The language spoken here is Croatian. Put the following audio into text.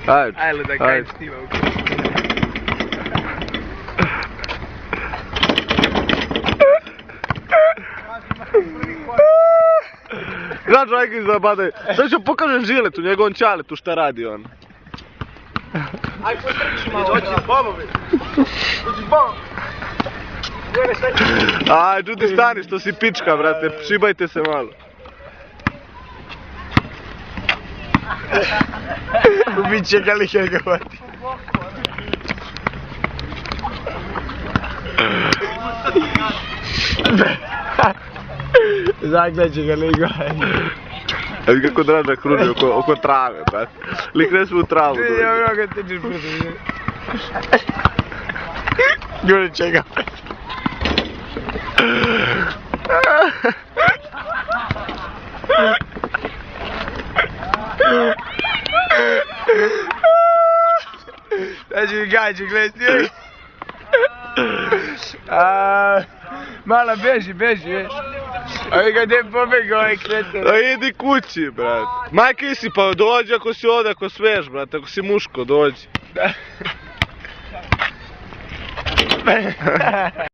Ajde. Ajde da kaj snima u kuću. Znaš Ajke zabadaj. Sad ću pokažem Žiletu, njegovom Čaletu šta radi on. Aj potrči malo. Dođi bobovi. Dođi bobovi. Aj, čuti stani što si pička, brate, šibajte se malo. Ubit će ga li hegovati. Zagledat će ga li hegovati. Evi kako Draža kruži oko trave, brate. Lik ne sme u travu dođe. Evo ga tičeš brzo. Gure će ga. Znači mi gađu, gledaj. Mala beži. Ovi ga gdje pobjegao ovaj kreten. A idi kući, brate. Majke si pa dođi ako si ovdje, ako smiješ, brate, ako si muško, dođi.